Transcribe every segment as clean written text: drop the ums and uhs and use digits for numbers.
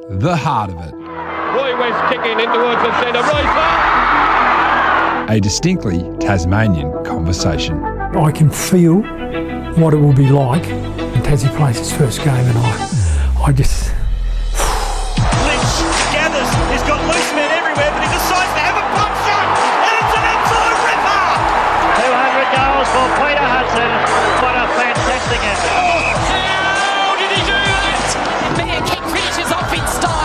The Heart of It. Roy West kicking in towards the centre. Roy A distinctly Tasmanian conversation. I can feel what it will be like when Tassie plays his first game, and I just... Lynch gathers, he's got loose men everywhere, but he decides to have a pump shot, and it's an absolute ripper! 200 goals for Peter Hudson. What a fantastic effort. How did he do that? Bear kick finishes off in style.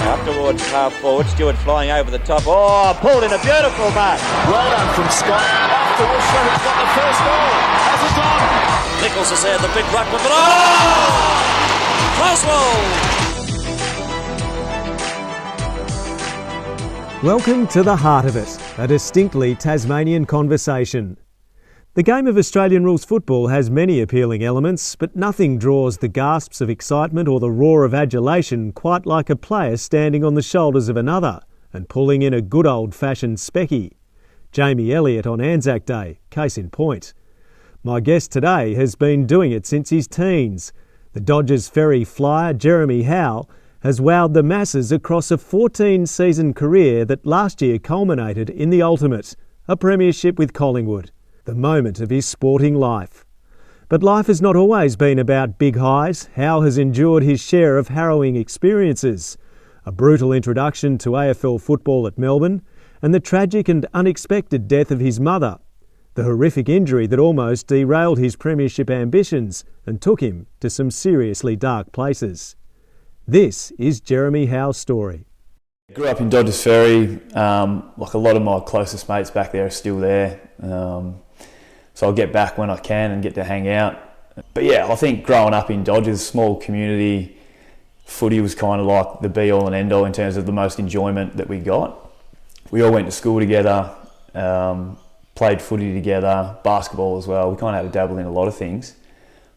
Up towards half forward, Stewart flying over the top. Oh, pulled in a beautiful mark. Well done from Scott. Afterwards, he's got the first goal. Has it done? Nichols has had the big ruck with it. Oh! Crosswell! Welcome to The Heart of It, a distinctly Tasmanian conversation. The game of Australian rules football has many appealing elements, but nothing draws the gasps of excitement or the roar of adulation quite like a player standing on the shoulders of another and pulling in a good old-fashioned specky. Jamie Elliott on Anzac Day, case in point. My guest today has been doing it since his teens. The Dodgers Ferry flyer, Jeremy Howe, has wowed the masses across a 14-season career that last year culminated in the ultimate, a premiership with Collingwood, the moment of his sporting life. But life has not always been about big highs. Howe has endured his share of harrowing experiences, a brutal introduction to AFL football at Melbourne, and the tragic and unexpected death of his mother, the horrific injury that almost derailed his premiership ambitions and took him to some seriously dark places. This is Jeremy Howe's story. I grew up in Dodgers Ferry. Like a lot of my closest mates back there are still there. So I'll get back when I can and get to hang out. But yeah, I think growing up in Dodgers, small community, footy was kind of like the be-all and end-all in terms of the most enjoyment that we got. We all went to school together, played footy together, basketball as well. We kind of had to dabble in a lot of things.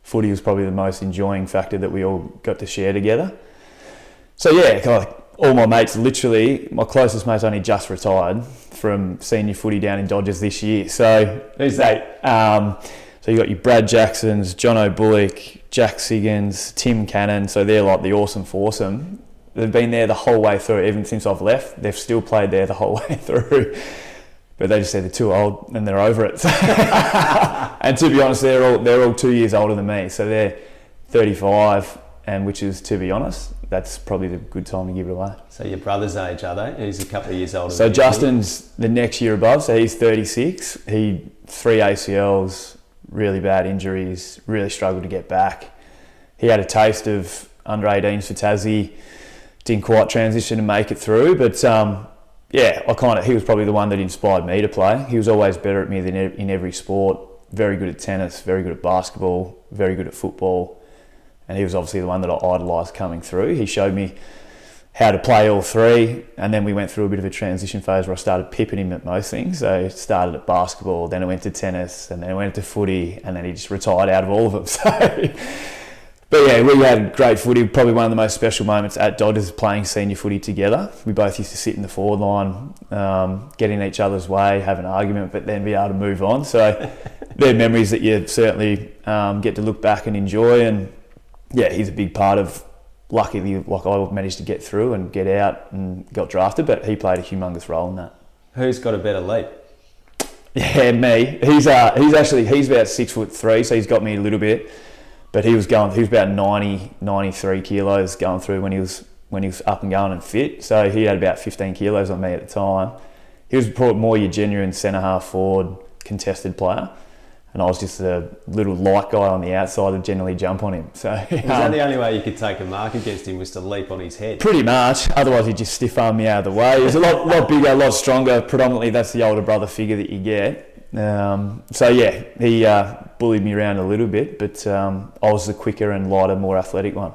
Footy was probably the most enjoying factor that we all got to share together. So yeah, kind of all my mates, literally, my closest mates only just retired from senior footy down in Dodgers this year. So who's that? So you got your Brad Jacksons, John O'Bullock, Jack Siggins, Tim Cannon. So they're like the awesome foursome. They've been there the whole way through. Even since I've left, they've still played there the whole way through. But they just said they're too old and they're over it. And to be honest, they're all 2 years older than me. So they're 35, and which is, to be honest, that's probably the good time to give it away. So your brother's age, are they? He's a couple of years older. So than Justin's the next year above. So he's 36. He 3 ACLs, really bad injuries, really struggled to get back. He had a taste of under 18s for Tassie. Didn't quite transition and make it through, but yeah, he was probably the one that inspired me to play. He was always better at me than in every sport. Very good at tennis, very good at basketball, very good at football, and he was obviously the one that I idolised coming through. He showed me how to play all three, and then we went through a bit of a transition phase where I started pipping him at most things. So I started at basketball, then I went to tennis, and then I went to footy, and then he just retired out of all of them. So. But yeah, we had great footy. Probably one of the most special moments at Dodgers playing senior footy together. We both used to sit in the forward line, get in each other's way, have an argument, but then be able to move on. So they're memories that you certainly get to look back and enjoy. And yeah, he's a big part of, luckily, like I managed to get through and get out and got drafted, but he played a humongous role in that. Who's got a better leap? Yeah, me. He's about 6'3", so he's got me a little bit. But he was about 93 kilos going through when he was up and going and fit. So he had about 15 kilos on me at the time. He was probably more your genuine centre half forward contested player, and I was just a little light guy on the outside that generally jump on him. So was that the only way you could take a mark against him, was to leap on his head? Pretty much. Otherwise he'd just stiff arm me out of the way. He was a lot bigger, a lot stronger. Predominantly that's the older brother figure that you get. So yeah, he bullied me around a little bit, but I was the quicker and lighter, more athletic one.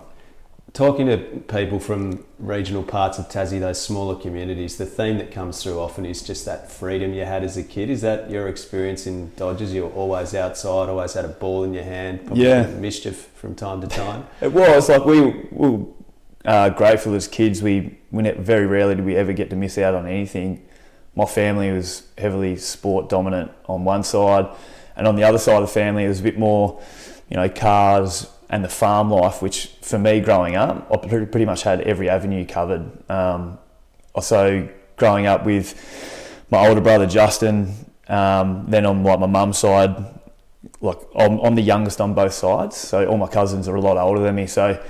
Talking to people from regional parts of Tassie, those smaller communities, the theme that comes through often is just that freedom you had as a kid. Is that your experience in Dodgers? You were always outside, always had a ball in your hand, probably mischief from time to time? It was, like we were grateful as kids. Very rarely did we ever get to miss out on anything. My family was heavily sport dominant on one side, and on the other side of the family it was a bit more, cars, and the farm life, which for me growing up, I pretty much had every avenue covered. Also growing up with my older brother Justin, then on like my mum's side, like I'm the youngest on both sides, so all my cousins are a lot older than me, so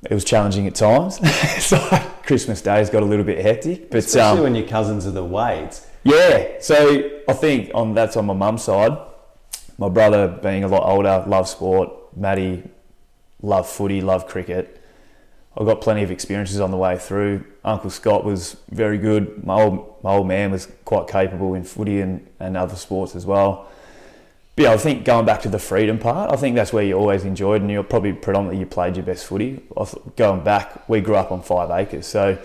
it was challenging at times. So Christmas days got a little bit hectic, but especially when your cousins are the Wades. Yeah, so I think that's on my mum's side. My brother, being a lot older, loves sport. Maddie loved footy, loved cricket. I got plenty of experiences on the way through. Uncle Scott was very good. My old man was quite capable in footy and other sports as well. But yeah, I think going back to the freedom part, I think that's where you always enjoyed, and you're probably predominantly you played your best footy. Going back, we grew up on 5 acres, so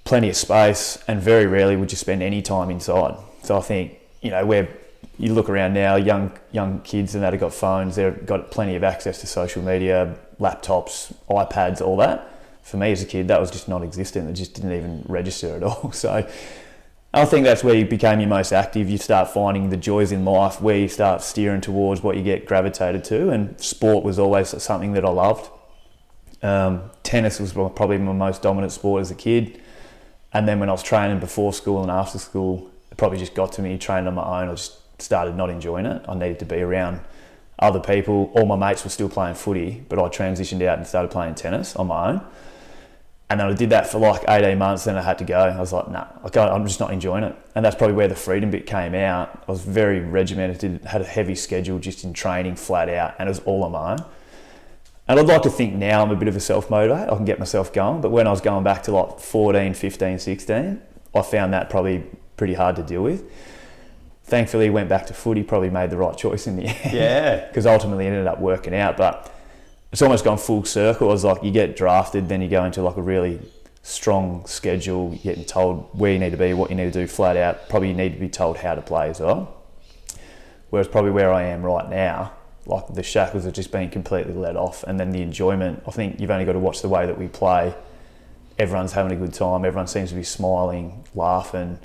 plenty of space, and very rarely would you spend any time inside. So I think, where you look around now, young kids and that have got phones, they've got plenty of access to social media, laptops, iPads, all that. For me as a kid, that was just non-existent. It just didn't even register at all. So I think that's where you became your most active. You start finding the joys in life, where you start steering towards what you get gravitated to, and sport was always something that I loved. Tennis was probably my most dominant sport as a kid. And then when I was training before school and after school, it probably just got to me, training on my own. I just started not enjoying it. I needed to be around other people. All my mates were still playing footy, but I transitioned out and started playing tennis on my own. And then I did that for like 18 months, then I had to go. I was like, nah, I'm just not enjoying it. And that's probably where the freedom bit came out. I was very regimented, had a heavy schedule just in training, flat out, and it was all on my own. And I'd like to think now I'm a bit of a self-motivator. I can get myself going. But when I was going back to like 14, 15, 16, I found that probably pretty hard to deal with. Thankfully, went back to footy, probably made the right choice in the end. Yeah. Because ultimately it ended up working out. But it's almost gone full circle. It was like you get drafted, then you go into like a really strong schedule, you're getting told where you need to be, what you need to do flat out. Probably you need to be told how to play as well. Whereas probably where I am right now, like the shackles have just been completely let off, and then the enjoyment, I think you've only got to watch the way that we play. Everyone's having a good time, everyone seems to be smiling, laughing,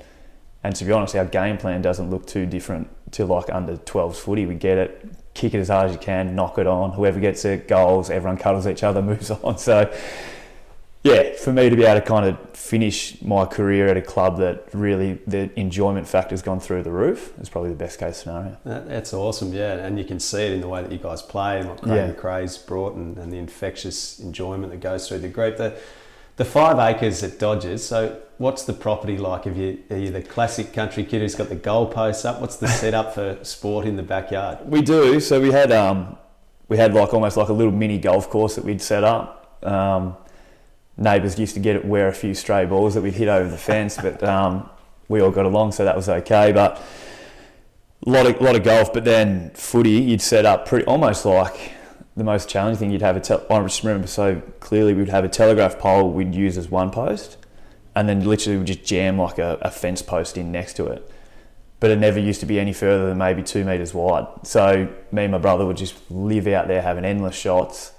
and to be honest, our game plan doesn't look too different to like under 12s footy. We get it, kick it as hard as you can, knock it on, whoever gets it, goals, everyone cuddles each other, moves on. So yeah, for me to be able to kind of finish my career at a club that really the enjoyment factor's gone through the roof is probably the best case scenario. That's awesome, yeah, and you can see it in the way that you guys play and what Craig McRae's brought, and the infectious enjoyment that goes through the group. The 5 acres at Dodgers, so what's the property like? Are you the classic country kid who's got the goalposts up? What's the setup for sport in the backyard? We do, so we had like almost like a little mini golf course that we'd set up. Neighbours used to wear a few stray balls that we'd hit over the fence, but we all got along, so that was okay. But a lot of golf, but then footy, you'd set up pretty almost like the most challenging thing. You'd have I just remember so clearly, we'd have a telegraph pole we'd use as one post, and then literally we'd just jam like a fence post in next to it. But it never used to be any further than maybe 2 metres wide. So me and my brother would just live out there having endless shots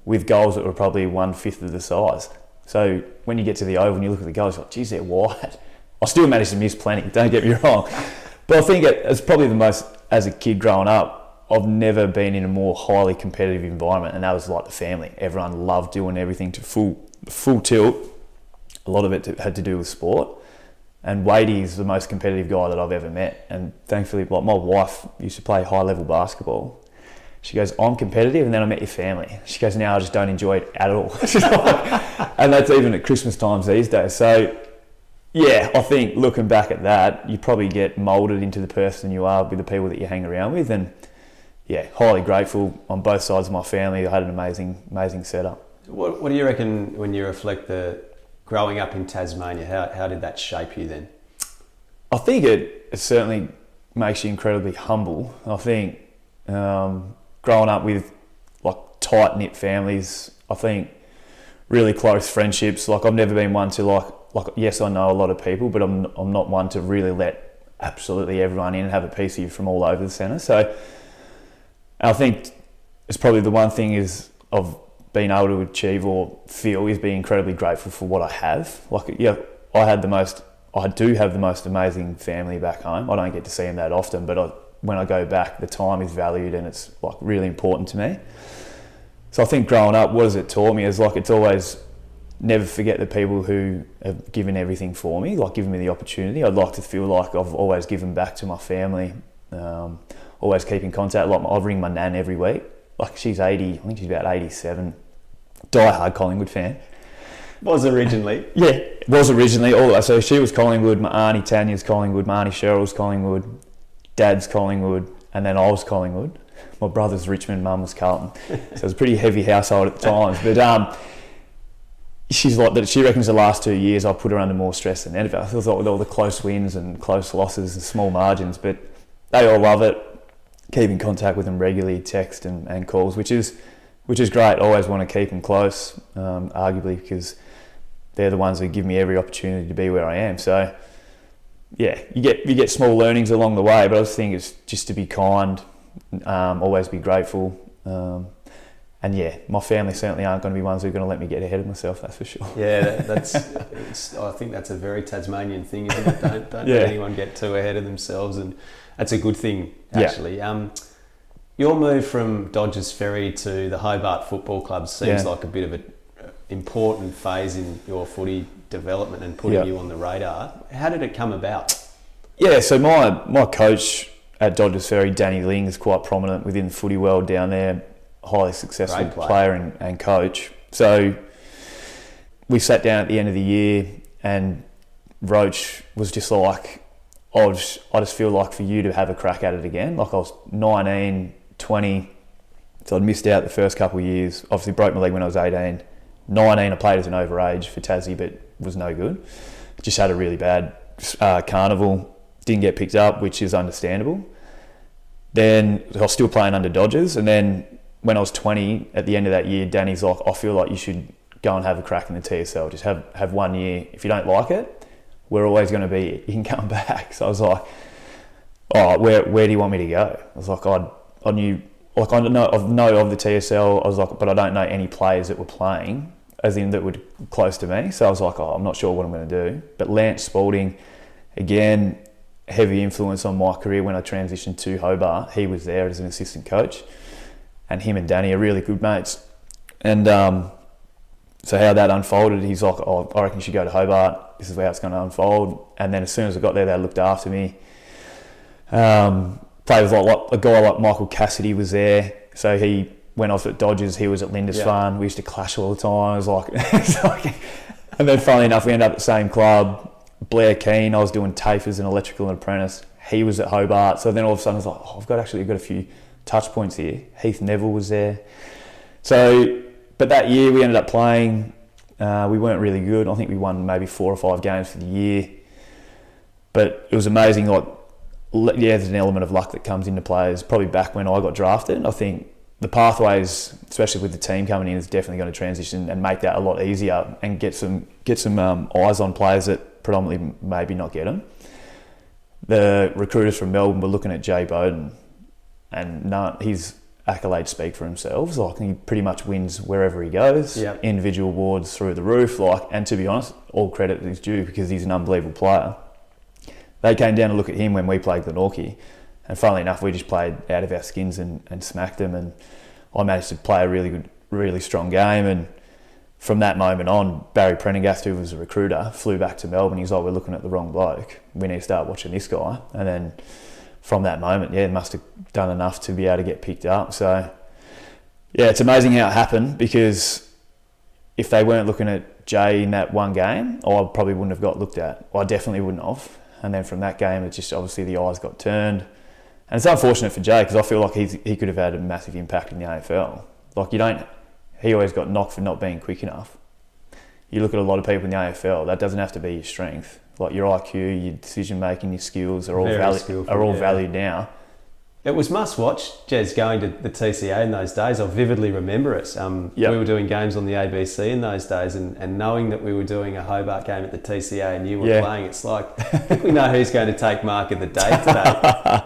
with goals that were probably 1/5 of the size. So when you get to the oval and you look at the goals, you're like, geez, they're wide. I still managed to miss plenty, don't get me wrong. But I think it's probably the most, as a kid growing up, I've never been in a more highly competitive environment, and that was like the family. Everyone loved doing everything to full tilt. A lot of it had to do with sport. And Wadey is the most competitive guy that I've ever met. And thankfully, like my wife used to play high-level basketball. She goes, I'm competitive, and then I met your family. She goes, now I just don't enjoy it at all. And that's even at Christmas times these days. So, yeah, I think looking back at that, you probably get moulded into the person you are with the people that you hang around with. And, yeah, highly grateful on both sides of my family. I had an amazing setup. What do you reckon when you reflect growing up in Tasmania, how did that shape you then? I think it certainly makes you incredibly humble. I think growing up with like tight-knit families, I think really close friendships. Like I've never been one to like yes, I know a lot of people, but I'm not one to really let absolutely everyone in and have a piece of you from all over the centre. So I think it's probably the one thing is I've been able to achieve or feel is being incredibly grateful for what I have. Like, yeah, I do have the most amazing family back home. I don't get to see them that often, but when I go back, the time is valued and it's like really important to me. So I think growing up, what has it taught me is like it's always never forget the people who have given everything for me, like given me the opportunity. I'd like to feel like I've always given back to my family, always keep in contact. Like I'll ring my nan every week. Like she's 80, I think she's about 87, die-hard Collingwood fan. Was originally. Yeah, was originally. So she was Collingwood, my auntie Tanya's Collingwood, my auntie Cheryl's Collingwood, dad's Collingwood, and then I was Collingwood. My brother's Richmond, mum was Carlton. So it was a pretty heavy household at the times. But she's like that. She reckons the last 2 years I put her under more stress than ever. I thought with all the close wins and close losses and small margins, but they all love it. Keep in contact with them regularly, text and calls, which is great. I always want to keep them close, arguably because they're the ones who give me every opportunity to be where I am. So yeah, you get small learnings along the way, but I just think it's just to be kind, always be grateful. And yeah, my family certainly aren't going to be ones who are going to let me get ahead of myself, that's for sure. Yeah, I think that's a very Tasmanian thing, isn't it? Don't let anyone get too ahead of themselves, and that's a good thing, actually. Yeah. Your move from Dodgers Ferry to the Hobart Football Club seems like a bit of an important phase in your footy development and putting you on the radar. How did it come about? Yeah, so my coach at Dodgers Ferry, Danny Ling, is quite prominent within the footy world down there. Highly successful player and coach. So we sat down at the end of the year and Roach was just like, I just feel like for you to have a crack at it again. Like I was 19, 20, so I'd missed out the first couple of years. Obviously broke my leg when I was 18. 19, I played as an overage for Tassie, but was no good. Just had a really bad carnival. Didn't get picked up, which is understandable. Then I was still playing under Dodgers, and then when I was 20, at the end of that year, Danny's like, I feel like you should go and have a crack in the TSL. Just have 1 year. If you don't like it, we're always going to be here. You can come back. So I was like, oh, where do you want me to go? I was like, I knew, like I know of the TSL. I was like, but I don't know any players that were playing, as in that were close to me. So I was like, I'm not sure what I'm going to do. But Lance Spalding, again, heavy influence on my career when I transitioned to Hobart. He was there as an assistant coach. And him and Danny are really good mates. And so how that unfolded, he's like, oh, I reckon you should go to Hobart. This is how it's going to unfold. And then as soon as I got there, they looked after me. Played with like a guy like Michael Cassidy was there. So he went off at Dodgers. He was at Lindisfarne. Yeah. We used to clash all the time. It was like, and then funnily enough, we ended up at the same club. Blair Keane, I was doing TAFE as an electrical apprentice. He was at Hobart. So then all of a sudden I was like, oh, I've got a few touch points here. Heath Neville was there. So, but that year we ended up playing. We weren't really good. I think we won maybe 4 or 5 games for the year. But it was amazing. Like, yeah, there's an element of luck that comes into players. Probably back when I got drafted, I think the pathways, especially with the team coming in, is definitely going to transition and make that a lot easier and get some eyes on players that predominantly maybe not get them. The recruiters from Melbourne were looking at Jay Bowden, and his accolades speak for themselves. Like, he pretty much wins wherever he goes. Yep. Individual awards through the roof. And to be honest, all credit is due because he's an unbelievable player. They came down to look at him when we played Glenorchy, and funnily enough, we just played out of our skins and smacked them. And I managed to play a really good, really strong game. And from that moment on, Barry Prendergast, who was a recruiter, flew back to Melbourne. He's like, we're looking at the wrong bloke. We need to start watching this guy. And then from that moment, must have done enough to be able to get picked up. So, yeah, it's amazing how it happened, because if they weren't looking at Jay in that one game, I probably wouldn't have got looked at. I definitely wouldn't have. And then from that game, it just obviously the eyes got turned. And it's unfortunate for Jay, because I feel like he could have had a massive impact in the AFL. Like, he always got knocked for not being quick enough. You look at a lot of people in the AFL, that doesn't have to be your strength. Like, your IQ, your decision making, your skills are all valued now. It was must watch, Jez, going to the TCA in those days. I vividly remember it. We were doing games on the ABC in those days, and knowing that we were doing a Hobart game at the TCA and you were playing, it's like, I think we know who's going to take mark of the day today.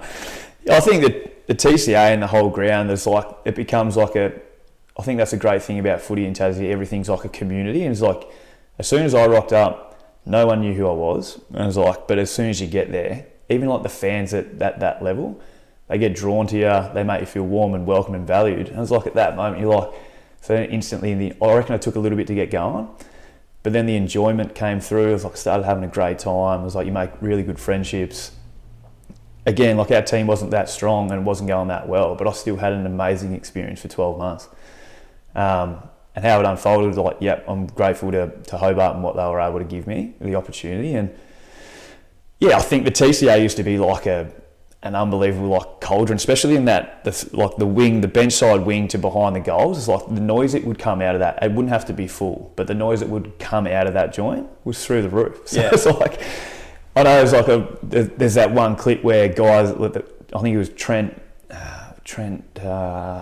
I think that the TCA and the whole ground, it becomes like I think that's a great thing about footy in Tassie. Everything's like a community, and it's like, as soon as I rocked up, no one knew who I was. And it was like, but as soon as you get there, even like the fans at that level, they get drawn to you, they make you feel warm and welcome and valued. And it's like, at that moment, you're like, So then instantly, I reckon it took a little bit to get going. But then the enjoyment came through. It was like I started having a great time. It was like you make really good friendships. Again, like our team wasn't that strong and it wasn't going that well, but I still had an amazing experience for 12 months. And how it unfolded was like, yep, I'm grateful to Hobart and what they were able to give me, the opportunity. And yeah, I think the TCA used to be like an unbelievable like cauldron, especially in that the wing, the bench side wing to behind the goals. It's like the noise that would come out of that. It wouldn't have to be full, but the noise that would come out of that joint was through the roof. So it's like, I know there's like there's that one clip where guys, I think it was Trent,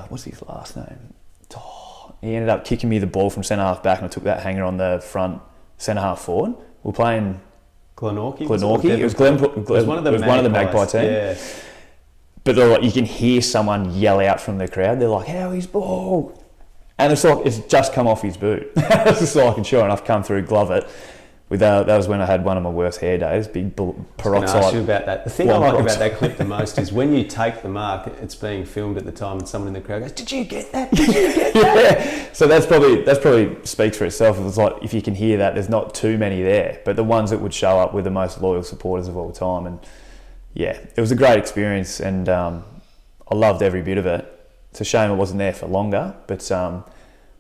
what's his last name? He ended up kicking me the ball from centre half back, and I took that hanger on the front centre half forward. We're playing Glenorchy. It was one of the Magpie team. Yeah. But like, you can hear someone yell out from the crowd. They're like, "Howie's ball!" And it's like it's just come off his boot. It's just like, and sure enough, come through, glove it. That was when I had one of my worst hair days. Big peroxide. I ask you about that. The thing I like about that clip the most is when you take the mark, it's being filmed at the time, and someone in the crowd goes, "Did you get that? Did you get that?" Yeah. So that's probably speaks for itself. It was like, if you can hear that, there's not too many there, but the ones that would show up were the most loyal supporters of all time. And yeah, it was a great experience, and I loved every bit of it. It's a shame I wasn't there for longer, but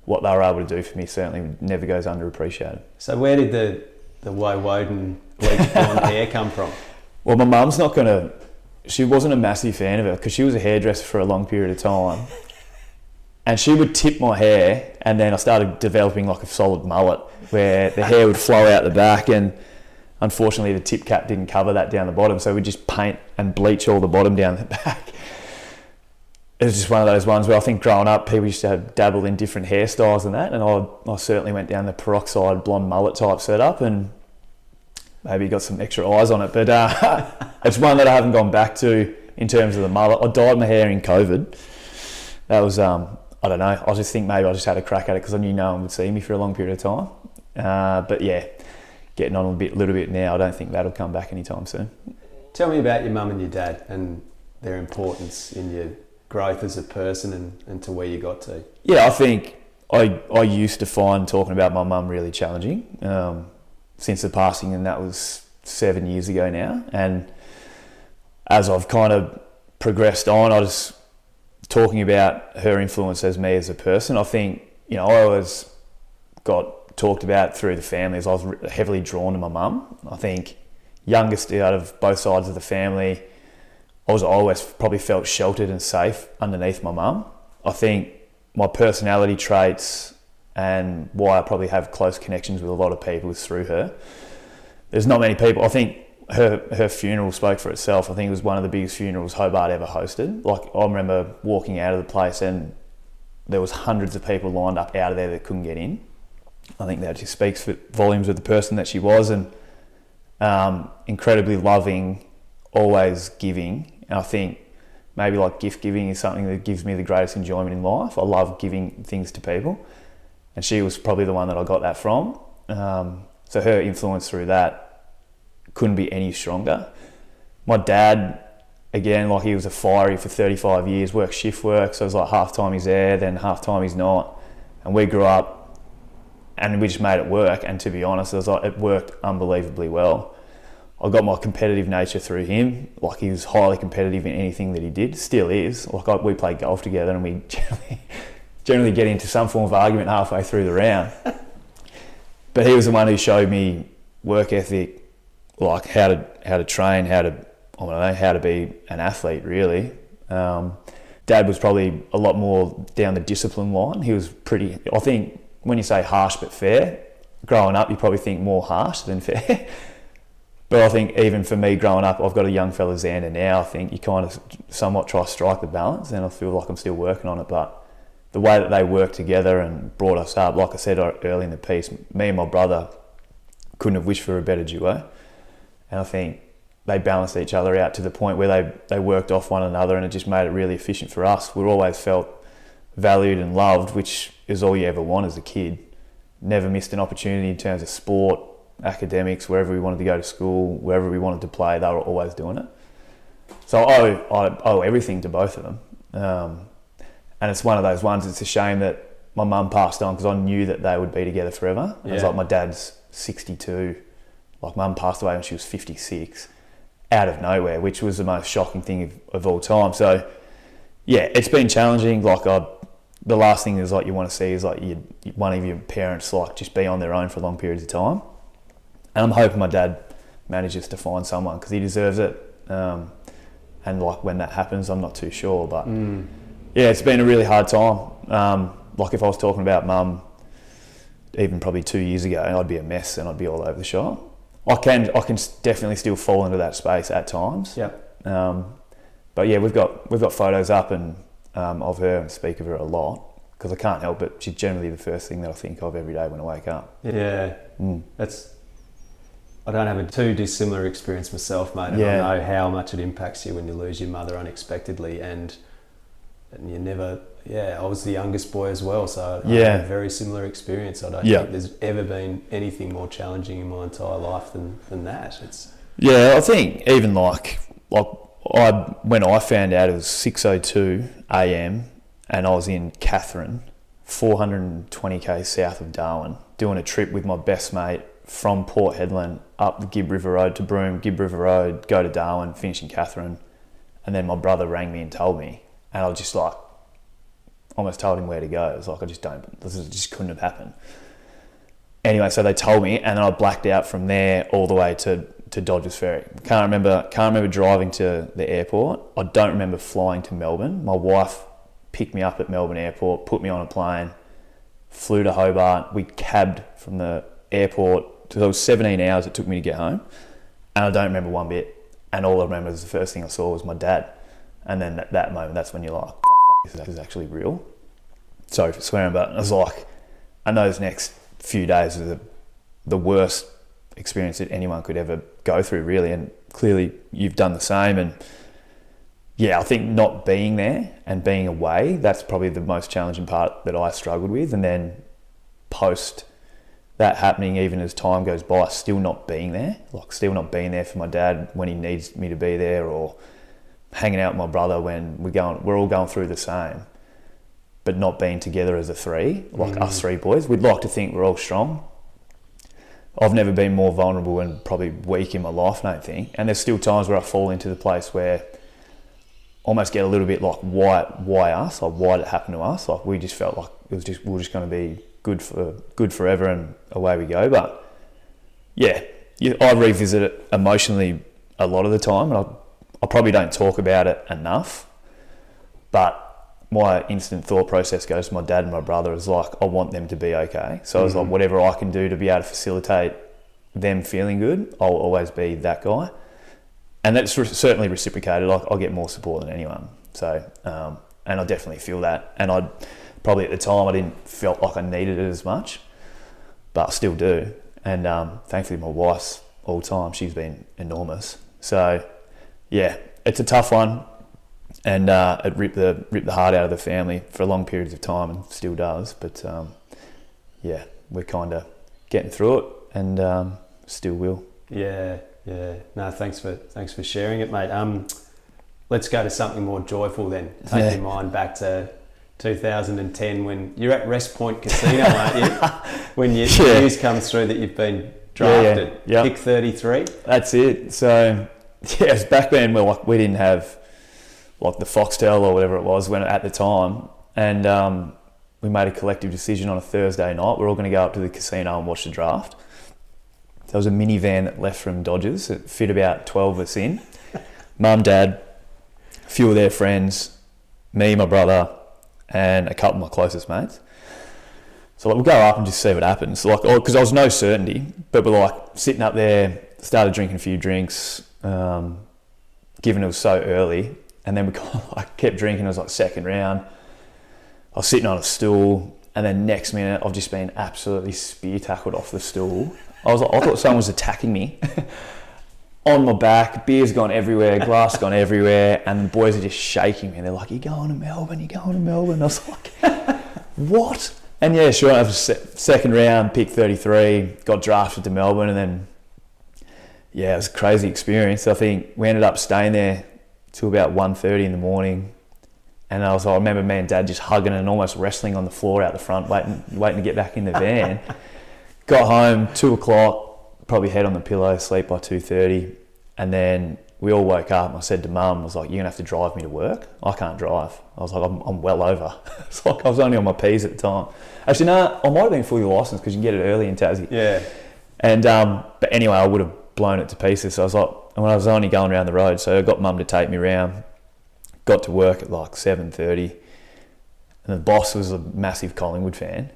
what they were able to do for me certainly never goes underappreciated. So where did the Woden bleach blonde hair come from? Well, my mum's she wasn't a massive fan of it because she was a hairdresser for a long period of time. And she would tip my hair, and then I started developing like a solid mullet where the hair would flow out the back, and unfortunately the tip cap didn't cover that down the bottom, so we'd just paint and bleach all the bottom down the back. It was just one of those ones where I think growing up people used to dabble in different hairstyles and that, and I certainly went down the peroxide blonde mullet type setup, and maybe got some extra eyes on it, but it's one that I haven't gone back to in terms of the mullet. I dyed my hair in COVID. That was, I don't know, I just think maybe I just had a crack at it because I knew no one would see me for a long period of time. But yeah, getting on a little bit now, I don't think that'll come back anytime soon. Tell me about your mum and your dad and their importance in your growth as a person and to where you got to. Yeah, I think I used to find talking about my mum really challenging since the passing, and that was 7 years ago now. And as I've kind of progressed on, I was talking about her influence as me as a person. I think, I always got talked about through the family as I was heavily drawn to my mum. I think youngest out of both sides of the family, I always probably felt sheltered and safe underneath my mum. I think my personality traits and why I probably have close connections with a lot of people is through her. There's not many people. I think her funeral spoke for itself. I think it was one of the biggest funerals Hobart ever hosted. Like, I remember walking out of the place and there was hundreds of people lined up out of there that couldn't get in. I think that just speaks for volumes of the person that she was, and incredibly loving, always giving. And I think maybe like gift giving is something that gives me the greatest enjoyment in life. I love giving things to people, and she was probably the one that I got that from. So her influence through that couldn't be any stronger. My dad, again, like, he was a fiery for 35 years, worked shift work, so it was like half time he's there, then half time he's not. And we grew up and we just made it work, and to be honest, it worked unbelievably well. I got my competitive nature through him. Like, he was highly competitive in anything that he did, still is. Like, we play golf together and we generally get into some form of argument halfway through the round. But he was the one who showed me work ethic, like how to train, how to be an athlete, really. Dad was probably a lot more down the discipline line. He was pretty, I think, when you say harsh but fair, growing up you probably think more harsh than fair. But I think even for me growing up, I've got a young fella, Xander, now. I think you kind of somewhat try to strike the balance, and I feel like I'm still working on it. But the way that they worked together and brought us up, like I said early in the piece, me and my brother couldn't have wished for a better duo. And I think they balanced each other out to the point where they worked off one another, and it just made it really efficient for us. We always felt valued and loved, which is all you ever want as a kid. Never missed an opportunity in terms of sport, academics, wherever we wanted to go to school, wherever we wanted to play, they were always doing it. So I owe everything to both of them. And it's one of those ones, it's a shame that my mum passed on because I knew that they would be together forever. It was like my dad's 62. Like mum passed away when she was 56 out of nowhere, which was the most shocking thing of all time. So yeah, it's been challenging. Like the last thing is like you want to see is like one of your parents like just be on their own for long periods of time. And I'm hoping my dad manages to find someone because he deserves it. And like when that happens, I'm not too sure. But yeah, it's been a really hard time. Like if I was talking about mum, even probably 2 years ago, I'd be a mess and I'd be all over the shop. I can definitely still fall into that space at times. Yep. But yeah, we've got photos up and of her and speak of her a lot because I can't help it. She's generally the first thing that I think of every day when I wake up. Yeah, I don't have a too dissimilar experience myself, mate. And I know how much it impacts you when you lose your mother unexpectedly, and you never. Yeah, I was the youngest boy as well, so I had a very similar experience. I don't think there's ever been anything more challenging in my entire life than that. I think even like when I found out it was 6:02 a.m. and I was in Katherine, 420k south of Darwin, doing a trip with my best mate from Port Hedland up the Gibb River Road to Broome, Gibb River Road, go to Darwin, finish in Katherine, and then my brother rang me and told me, and I was just like, almost told him where to go. It was like, this just couldn't have happened. Anyway, so they told me, and then I blacked out from there all the way to Dodgers Ferry. Can't remember driving to the airport. I don't remember flying to Melbourne. My wife picked me up at Melbourne airport, put me on a plane, flew to Hobart. We cabbed from the airport. So it was 17 hours it took me to get home, and I don't remember one bit. And all I remember is the first thing I saw was my dad. And then at that moment, that's when you're like, this is actually real. Sorry for swearing, but I was like, I know those next few days are the worst experience that anyone could ever go through, really. And clearly you've done the same. And yeah, I think not being there and being away, that's probably the most challenging part that I struggled with. And then post that happening, even as time goes by, still not being there for my dad when he needs me to be there, or hanging out with my brother when we're all going through the same, but not being together as a three, like us three boys. We'd like to think we're all strong. I've never been more vulnerable and probably weak in my life, I don't think. And there's still times where I fall into the place where I almost get a little bit like, why us? Like, why did it happen to us? Like, we just felt like we were just going to be good forever, and away we go. But yeah, I revisit it emotionally a lot of the time, and I probably don't talk about it enough, but my instant thought process goes to my dad and my brother is like, I want them to be okay. So I was like, whatever I can do to be able to facilitate them feeling good, I'll always be that guy. And that's certainly reciprocated. Like, I'll get more support than anyone. So, and I definitely feel that. And I probably at the time I didn't felt like I needed it as much, but I still do. And thankfully my wife's all the time, she's been enormous. So yeah, it's a tough one, and it ripped the heart out of the family for long periods of time, and still does. But yeah, we're kind of getting through it, and still will. Yeah. No, thanks for sharing it, mate. Let's go to something more joyful then. Take your mind back to 2010 when you're at Rest Point Casino, aren't you? When the news comes through that you've been drafted, pick 33. That's it. So yeah, it's back when we didn't have like the Foxtel or whatever it was when at the time, and we made a collective decision on a Thursday night. We're all going to go up to the casino and watch the draft. There was a minivan that left from Dodgers. It fit about 12 of us in. Mum, Dad, a few of their friends, me, my brother, and a couple of my closest mates. So like, we'll go up and just see what happens. Like, because there was no certainty, but we're like sitting up there, started drinking a few drinks, given it was so early, and then we kind of like kept drinking. It was like second round. I was sitting on a stool, and then next minute I've just been absolutely spear tackled off the stool. I thought someone was attacking me. On my back, beer's gone everywhere, glass gone everywhere, and the boys are just shaking me. And they're like, "You're going to Melbourne, you're going to Melbourne." I was like, what? And yeah, sure enough, second round, pick 33, got drafted to Melbourne, and then, yeah, it was a crazy experience. I think we ended up staying there till about 1:30 in the morning, And I remember me and Dad just hugging and almost wrestling on the floor out the front, waiting to get back in the van. Got home, 2 o'clock, probably head on the pillow, sleep by 2:30. And then we all woke up and I said to Mum, I was like, you're going to have to drive me to work. I can't drive. I was like, I'm well over. It's like I was only on my P's at the time. Actually, no, I might have been fully licensed because you can get it early in Tassie. Yeah. And but anyway, I would have blown it to pieces. So I was like, when I was only going around the road, so I got Mum to take me around. Got to work at like 7:30, and the boss was a massive Collingwood fan.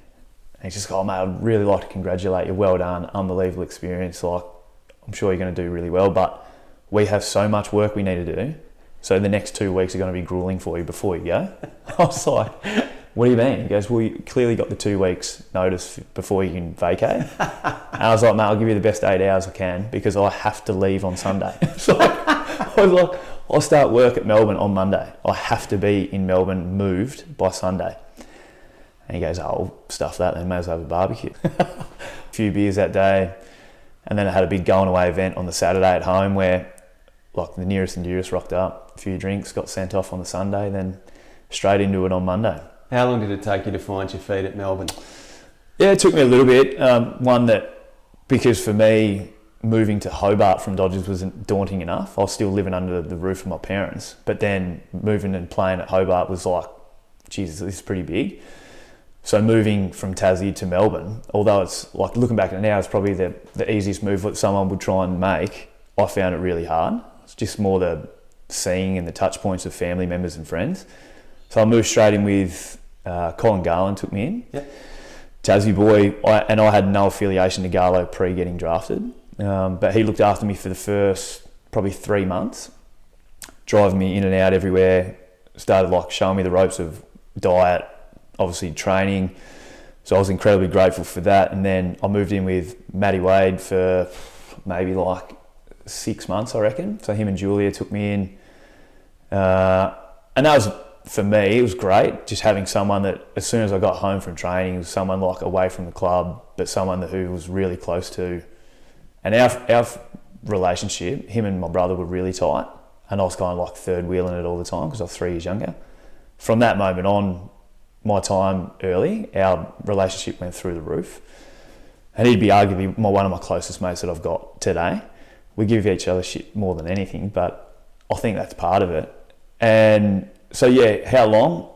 And he's just like, oh mate, I'd really like to congratulate you. Well done, unbelievable experience. Like, I'm sure you're going to do really well, but we have so much work we need to do. So the next 2 weeks are going to be grueling for you before you go. I was like, what do you mean? He goes, well, you clearly got the 2 weeks notice before you can vacate. And I was like, mate, I'll give you the best 8 hours I can because I have to leave on Sunday. So I was like, I'll start work at Melbourne on Monday. I have to be in Melbourne moved by Sunday. And he goes, oh, stuff that, then may as well have a barbecue. A few beers that day. And then I had a big going away event on the Saturday at home where like the nearest and dearest rocked up, a few drinks, got sent off on the Sunday, then straight into it on Monday. How long did it take you to find your feet at Melbourne? Yeah, it took me a little bit. One that, because for me, moving to Hobart from Dodgers wasn't daunting enough. I was still living under the roof of my parents, but then moving and playing at Hobart was like, Jesus, this is pretty big. So moving from Tassie to Melbourne, although it's like looking back at it now, it's probably the easiest move that someone would try and make. I found it really hard. It's just more the seeing and the touch points of family members and friends. So I moved straight in with Colin Garland took me in. Yep. Tassie boy, I had no affiliation to Garlo pre getting drafted. But he looked after me for the first probably 3 months, driving me in and out everywhere, started like showing me the ropes of diet, obviously training. So I was incredibly grateful for that. And then I moved in with Matty Wade for maybe like 6 months, I reckon. So him and Julia took me in. And that was, for me, it was great. Just having someone that, as soon as I got home from training, was someone like away from the club, but someone who was really close to. And our relationship, him and my brother were really tight, and I was kind of like third wheeling it all the time because I was 3 years younger. From that moment on, my time early, our relationship went through the roof. And he'd be arguably one of my closest mates that I've got today. We give each other shit more than anything, but I think that's part of it. And so yeah, how long?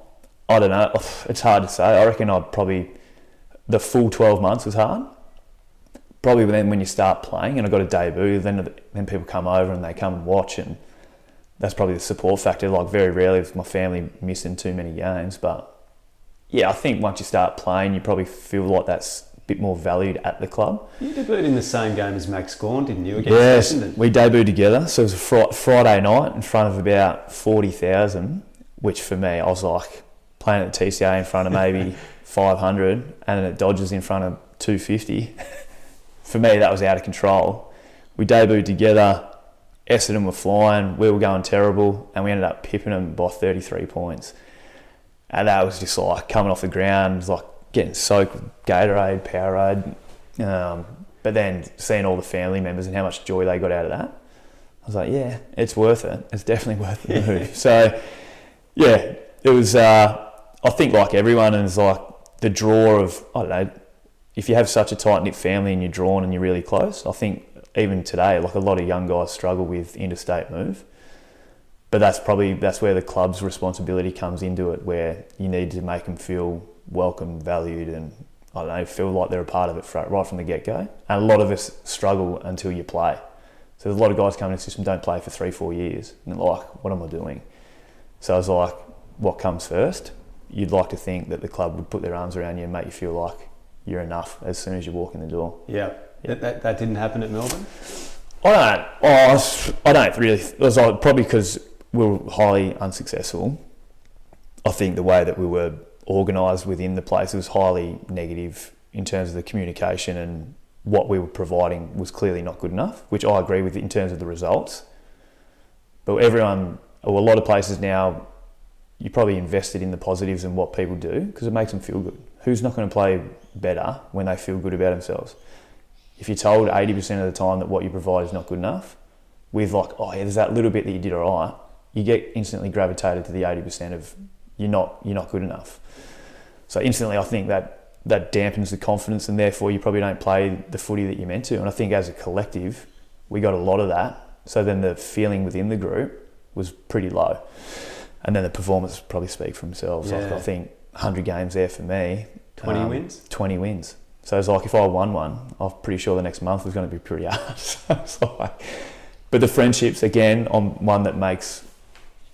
I don't know. It's hard to say. I reckon the full 12 months was hard. Probably then when you start playing and I got a debut, then people come over and they come and watch, and that's probably the support factor. Like very rarely is my family missing too many games, but yeah, I think once you start playing, you probably feel like that's a bit more valued at the club. You debuted in the same game as Max Gawn, didn't you? Yes, we debuted together. So it was a Friday night in front of about 40,000, which for me, I was like playing at the TCA in front of maybe 500 and then at Dodgers in front of 250. For me, that was out of control. We debuted together, Essendon were flying, we were going terrible, and we ended up pipping them by 33 points. And that was just like coming off the ground, it was like getting soaked with Gatorade, Powerade. But then seeing all the family members and how much joy they got out of that, I was like, yeah, it's worth it. It's definitely worth the move. So, yeah, it was, I think like everyone, and it's like the draw of, I don't know, if you have such a tight-knit family and you're drawn and you're really close, I think even today, like a lot of young guys struggle with interstate move. But that's where the club's responsibility comes into it, where you need to make them feel welcome, valued, and I don't know, feel like they're a part of it right from the get-go. And a lot of us struggle until you play. So there's a lot of guys coming in the system, don't play for 3-4 years, and they're like, what am I doing? So I was like, what comes first? You'd like to think that the club would put their arms around you and make you feel like you're enough as soon as you walk in the door. Yeah. That didn't happen at Melbourne? I don't really. It was like, probably because we were highly unsuccessful. I think the way that we were organised within the place was highly negative in terms of the communication, and what we were providing was clearly not good enough, which I agree with in terms of the results. But a lot of places now, you're probably invested in the positives and what people do because it makes them feel good. Who's not going to play better when they feel good about themselves? If you're told 80% of the time that what you provide is not good enough, with like, oh yeah, there's that little bit that you did all right, you get instantly gravitated to the 80% of you're not good enough. So instantly I think that dampens the confidence, and therefore you probably don't play the footy that you're meant to. And I think as a collective, we got a lot of that. So then the feeling within the group was pretty low. And then the performance probably speak for themselves. Yeah. Like, I think 100 games there for me. 20 wins? 20 wins. So it's like if I won one, I'm pretty sure the next month was going to be pretty hard. So it's like, but the friendships, again, I'm one that makes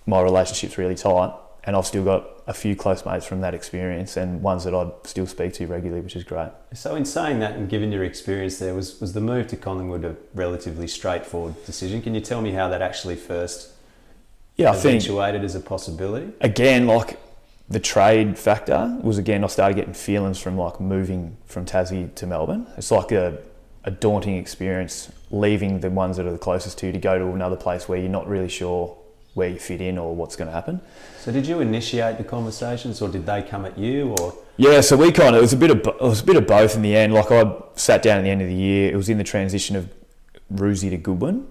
my relationships really tight, and I've still got a few close mates from that experience and ones that I still speak to regularly, which is great. So in saying that, and given your experience there, was the move to Collingwood a relatively straightforward decision? Can you tell me how that actually first eventuated as a possibility? Again, like the trade factor was, again, I started getting feelings from like moving from Tassie to Melbourne. It's like a daunting experience, leaving the ones that are the closest to go to another place where you're not really sure where you fit in or what's going to happen. So did you initiate the conversations, or did they come at you? Or yeah, so we kind of, it was a bit of both in the end. Like I sat down at the end of the year. It was in the transition of Roosie to Goodwin,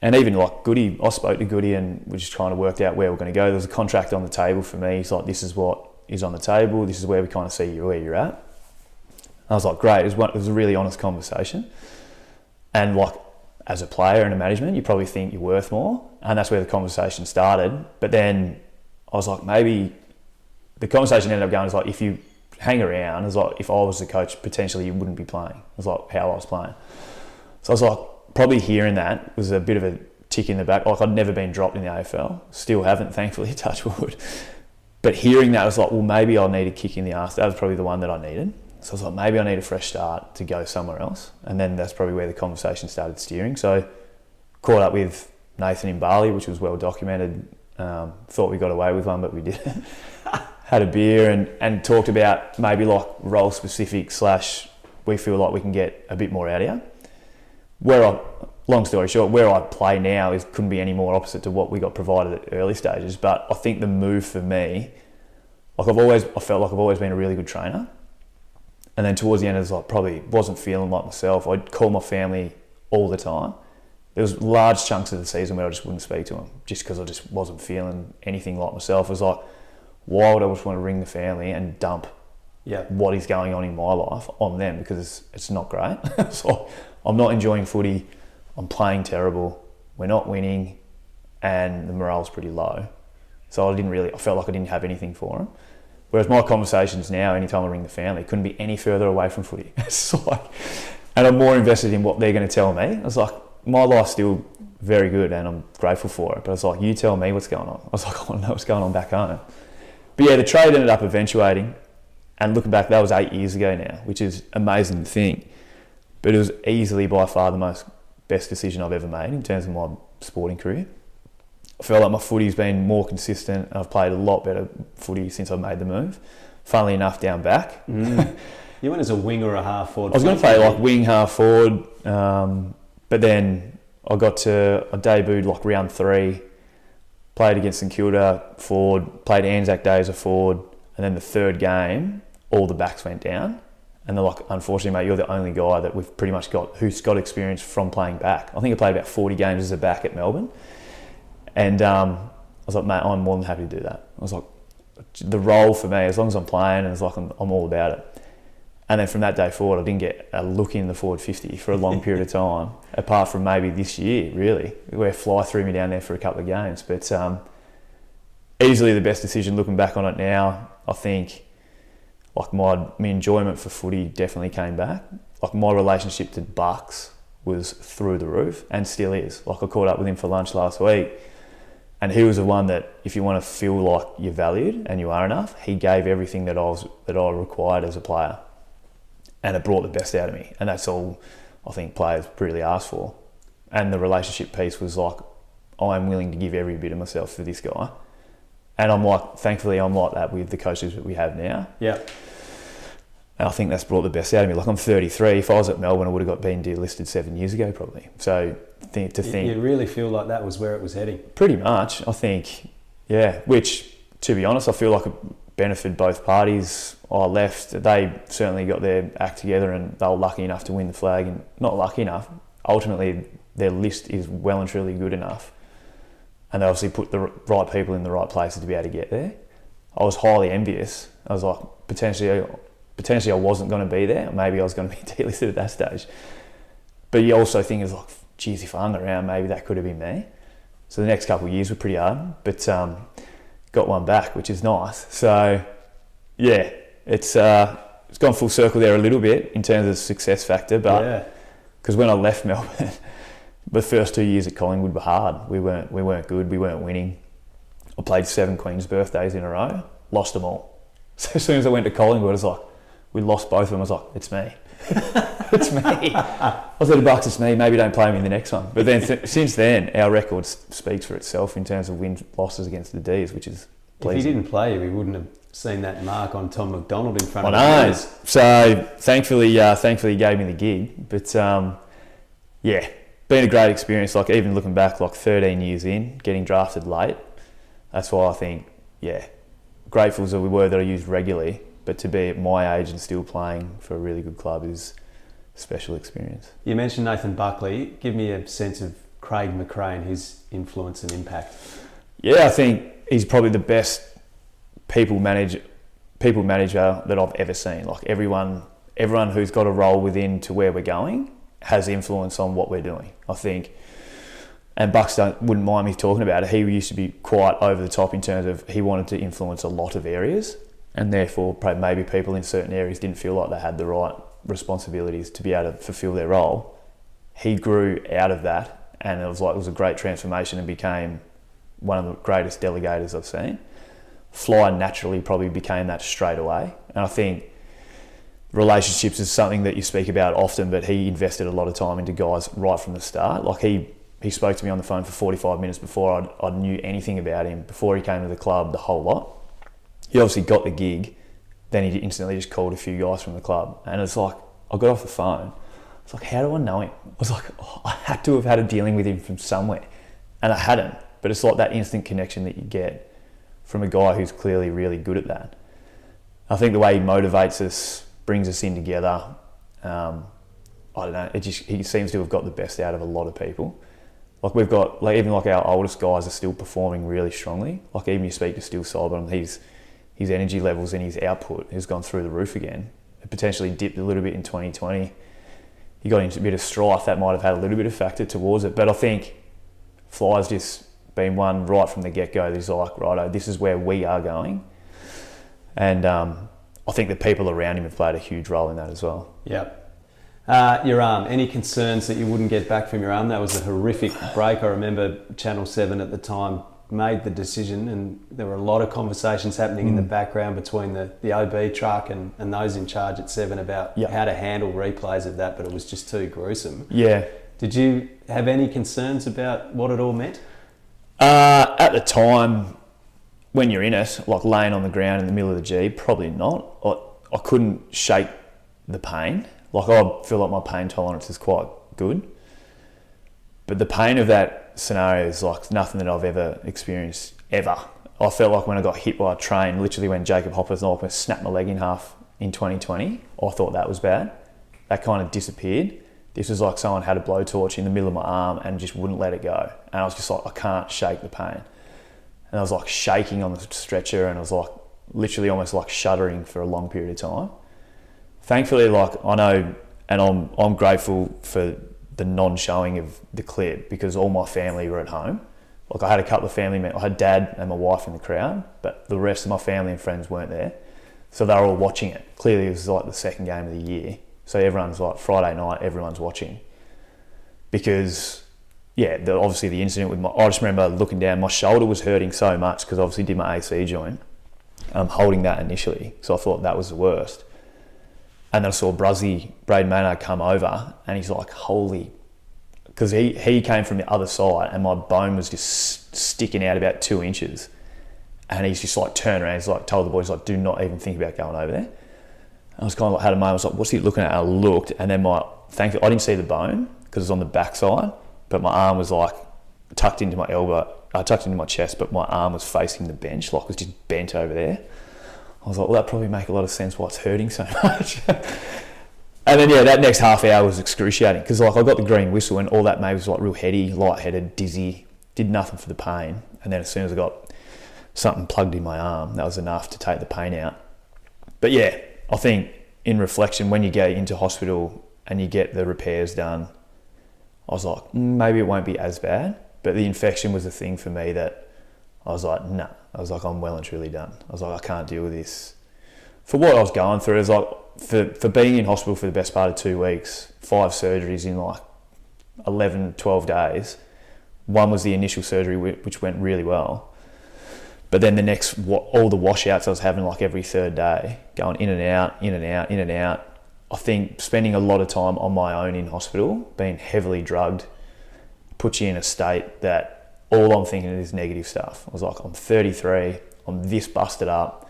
and even like Goody, I spoke to Goody and we just kind of worked out where we're going to go. There was a contract on the table for me. He's like, this is what is on the table. This is where we kind of see you where you're at. I was like, great. It was a really honest conversation, and like, as a player and a management, you probably think you're worth more. And that's where the conversation started. But then I was like, maybe the conversation ended up going, like, if you hang around, it was like, if I was the coach, potentially you wouldn't be playing. It was like how I was playing. So I was like, probably hearing that was a bit of a tick in the back. Like, I'd never been dropped in the AFL. Still haven't, thankfully, touch wood. But hearing that, I was like, well, maybe I'll need a kick in the arse. That was probably the one that I needed. So I was like, maybe I need a fresh start to go somewhere else. And then that's probably where the conversation started steering. So caught up with Nathan in Bali, which was well documented. Thought we got away with one, but we didn't. Had a beer and talked about maybe like role specific / we feel like we can get a bit more out of you. Long story short, where I play now couldn't be any more opposite to what we got provided at early stages. But I think the move for me, like I felt like I've always been a really good trainer. And then towards the end, I was like, probably wasn't feeling like myself. I'd call my family all the time. There was large chunks of the season where I just wouldn't speak to them, just because I just wasn't feeling anything like myself. It was like, why would I just want to ring the family and dump what is going on in my life on them? Because it's not great. So I'm not enjoying footy. I'm playing terrible. We're not winning, and the morale's pretty low. So I felt like I didn't have anything for them. Whereas my conversations now, anytime I ring the family, couldn't be any further away from footy. It's like, and I'm more invested in what they're going to tell me. I was like, my life's still very good and I'm grateful for it. But I was like, you tell me what's going on. I was like, I want to know what's going on back home. But yeah, the trade ended up eventuating. And looking back, that was 8 years ago now, which is amazing to think. But it was easily by far the best decision I've ever made in terms of my sporting career. I feel like my footy's been more consistent. I've played a lot better footy since I made the move. Funnily enough, down back. You went as a wing or a half forward? I was going to play like wing, half forward, but then I debuted like round 3, played against St Kilda forward, played Anzac Day as a forward, and then the third game, all the backs went down. And they're like, unfortunately, mate, you're the only guy that we've pretty much got who's got experience from playing back. I think I played about 40 games as a back at Melbourne. And I was like, mate, I'm more than happy to do that. I was like, the role for me, as long as I'm playing, it's like I'm all about it. And then from that day forward, I didn't get a look in the forward 50 for a long period of time, apart from maybe this year, really, where Fly threw me down there for a couple of games. But easily the best decision looking back on it now. I think like my enjoyment for footy definitely came back. Like my relationship to Bucks was through the roof and still is. Like I caught up with him for lunch last week. And he was the one that, if you want to feel like you're valued and you are enough, he gave everything that I required as a player, and it brought the best out of me. And that's all I think players really ask for. And the relationship piece was like, I'm willing to give every bit of myself for this guy. And I'm like, thankfully, I'm like that with the coaches that we have now. Yeah. And I think that's brought the best out of me. Like I'm 33. If I was at Melbourne, I would have been delisted 7 years ago, probably. So you really feel like that was where it was heading? Pretty much, I think, yeah. Which, to be honest, I feel like it benefited both parties. I left. They certainly got their act together, and they were lucky enough to win the flag. And not lucky enough. Ultimately, their list is well and truly good enough, and they obviously put the right people in the right places to be able to get there. I was highly envious. I was like, potentially I wasn't going to be there. Maybe I was going to be delisted at that stage. But you also think it's like, geez, if I hung around, maybe that could have been me. So the next couple of years were pretty hard, but got one back, which is nice. So yeah, it's gone full circle there a little bit in terms of success factor, but because when I left Melbourne, the first 2 years at Collingwood were hard. We weren't good. We weren't winning. I played 7 Queen's birthdays in a row, lost them all. So as soon as I went to Collingwood, I was like, we lost both of them. I was like, it's me. It's me. I was at $1, it's me. Maybe don't play me in the next one. But then since then, our record speaks for itself in terms of win losses against the D's, which is pleasing. If he didn't play you, we wouldn't have seen that mark on Tom McDonald in front of I know. us. So thankfully he gave me the gig. But yeah, been a great experience. Like even looking back, like 13 years in, getting drafted late. That's why I think, yeah, grateful as we were that I used regularly. But to be at my age and still playing for a really good club is a special experience. You mentioned Nathan Buckley. Give me a sense of Craig McRae and his influence and impact. Yeah, I think he's probably the best people manager that I've ever seen. Like everyone who's got a role within to where we're going has influence on what we're doing, I think. And Bucks wouldn't mind me talking about it. He used to be quite over the top in terms of he wanted to influence a lot of areas. And therefore, maybe people in certain areas didn't feel like they had the right responsibilities to be able to fulfil their role. He grew out of that, and it was a great transformation and became one of the greatest delegators I've seen. Fly naturally probably became that straight away. And I think relationships is something that you speak about often, but he invested a lot of time into guys right from the start. Like he spoke to me on the phone for 45 minutes before I knew anything about him, before he came to the club, the whole lot. He obviously got the gig, then he instantly just called a few guys from the club. And it's like, I got off the phone. It's like, how do I know him? I was like, I had to have had a dealing with him from somewhere. And I hadn't. But it's like that instant connection that you get from a guy who's clearly really good at that. I think the way he motivates us, brings us in together, I don't know, he seems to have got the best out of a lot of people. Like we've got, even our oldest guys are still performing really strongly. Like even you speak to Still Solomon, his energy levels and his output has gone through the roof again. It potentially dipped a little bit in 2020. He got into a bit of strife. That might have had a little bit of factor towards it. But I think Fly's just been one right from the get-go that is like, righto, this is where we are going. And I think the people around him have played a huge role in that as well. Yep. Your arm, any concerns that you wouldn't get back from your arm? That was a horrific break. I remember Channel 7 at the time made the decision, and there were a lot of conversations happening in the background between the OB truck and those in charge at 7 about how to handle replays of that, but it was just too gruesome. Yeah. Did you have any concerns about what it all meant? At the time, when you're in it, like laying on the ground in the middle of the G, probably not. I couldn't shake the pain. Like I feel like my pain tolerance is quite good. But the pain of that scenario is like nothing that I've ever experienced, ever. I felt like when I got hit by a train, literally when Jacob Hopper's almost snapped my leg in half in 2020, I thought that was bad. That kind of disappeared. This was like someone had a blowtorch in the middle of my arm and just wouldn't let it go. And I was just like, I can't shake the pain. And I was like shaking on the stretcher, and I was like literally almost like shuddering for a long period of time. Thankfully, like I know, and I'm grateful for the non-showing of the clip, because all my family were at home. Like I had a couple of family members, I had Dad and my wife in the crowd, but the rest of my family and friends weren't there. So they were all watching it. Clearly it was like the second game of the year. So everyone's like, Friday night, everyone's watching. Because, obviously the incident I just remember looking down, my shoulder was hurting so much because I obviously did my AC joint. I'm holding that initially, so I thought that was the worst. And then I saw Braden Maynard come over, and he's like, holy, because he came from the other side and my bone was just sticking out about 2 inches. And he's just like turned around, he's like told the boys, like, do not even think about going over there. I was kind of like, had a moment, I was like, what's he looking at? And I looked, and then thankfully I didn't see the bone because it was on the back side, but my arm was like tucked into my elbow, tucked into my chest, but my arm was facing the bench, like it was just bent over there. I was like, well, that probably make a lot of sense why it's hurting so much. And then, that next half hour was excruciating because, like, I got the green whistle and all that made was, like, real heady, lightheaded, dizzy, did nothing for the pain. And then as soon as I got something plugged in my arm. That was enough to take the pain out. But yeah, I think in reflection, when you go into hospital and you get the repairs done, I was like, maybe it won't be as bad. But the infection was the thing for me that I was like, nah. I was like, I'm well and truly done. I was like, I can't deal with this. For what I was going through, it was like, for being in hospital for the best part of 2 weeks, 5 surgeries in like 11, 12 days. One was the initial surgery, which went really well. But then the next, all the washouts I was having like every third day, going in and out, in and out, in and out. I think spending a lot of time on my own in hospital, being heavily drugged, puts you in a state that all I'm thinking is negative stuff. I was like, I'm 33, I'm this busted up.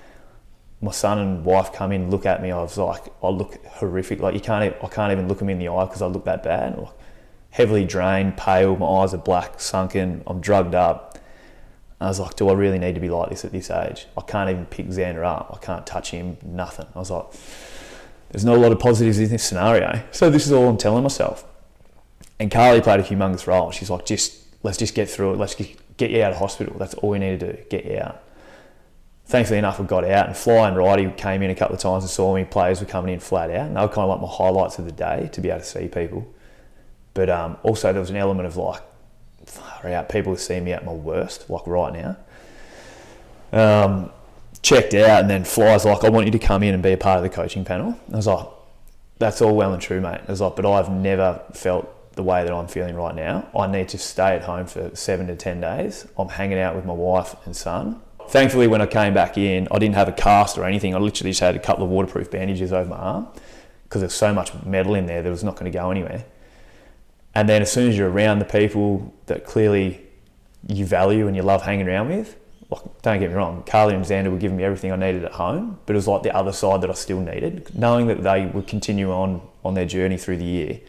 My son and wife come in, look at me. I was like, I look horrific. Like I can't even look them in the eye because I look that bad. Like, heavily drained, pale, my eyes are black, sunken, I'm drugged up. I was like, do I really need to be like this at this age? I can't even pick Xander up. I can't touch him, nothing. I was like, there's not a lot of positives in this scenario. So this is all I'm telling myself. And Carly played a humongous role. She's like, let's just get through it. Let's get you out of hospital. That's all we need to do, get you out. Thankfully enough, I got out, and Fly and Righty came in a couple of times and saw me. Players were coming in flat out, and they were kind of like my highlights of the day to be able to see people. But also there was an element of like, far out, people were seeing me at my worst, like right now. Checked out, and then Fly's like, I want you to come in and be a part of the coaching panel. I was like, that's all well and true, mate. I was like, but I've never felt the way that I'm feeling right now. I need to stay at home for 7 to 10 days. I'm hanging out with my wife and son. Thankfully, when I came back in, I didn't have a cast or anything. I literally just had a couple of waterproof bandages over my arm because there's so much metal in there that it was not going to go anywhere. And then as soon as you're around the people that clearly you value and you love hanging around with, like, don't get me wrong, Carly and Xander were giving me everything I needed at home, but it was like the other side that I still needed. Knowing that they would continue on their journey through the year,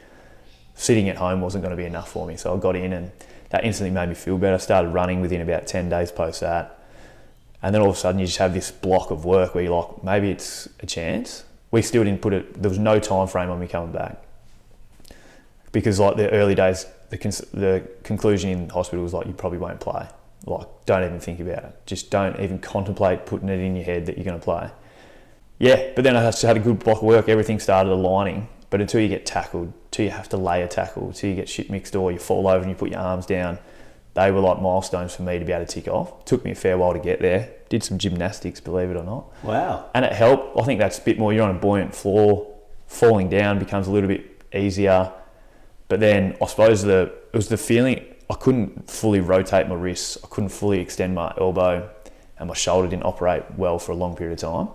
sitting at home wasn't going to be enough for me. So I got in, and that instantly made me feel better. I started running within about 10 days post that. And then all of a sudden you just have this block of work where you're like, maybe it's a chance. We still didn't put it, there was no time frame on me coming back. Because like the early days, the conclusion in hospital was like, you probably won't play. Like, don't even think about it. Just don't even contemplate putting it in your head that you're going to play. Yeah, but then I just had a good block of work. Everything started aligning. But until you get tackled, until you have to lay a tackle, until you get shit mixed or you fall over and you put your arms down, they were like milestones for me to be able to tick off. Took me a fair while to get there. Did some gymnastics, believe it or not. Wow. And it helped. I think that's a bit more, you're on a buoyant floor. Falling down becomes a little bit easier. But then I suppose it was the feeling, I couldn't fully rotate my wrists. I couldn't fully extend my elbow, and my shoulder didn't operate well for a long period of time.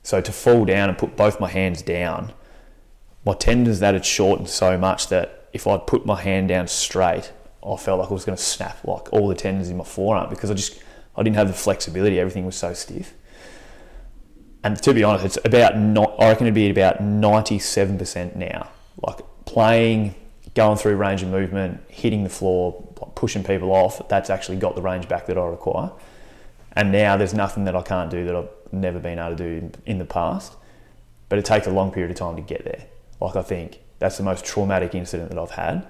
So to fall down and put both my hands down, my tendons that had shortened so much that if I'd put my hand down straight, I felt like I was going to snap like all the tendons in my forearm because I didn't have the flexibility. Everything was so stiff. And to be honest, I reckon it'd be about 97% now. Like playing, going through range of movement, hitting the floor, pushing people off, that's actually got the range back that I require. And now there's nothing that I can't do that I've never been able to do in the past. But it takes a long period of time to get there. Like I think that's the most traumatic incident that I've had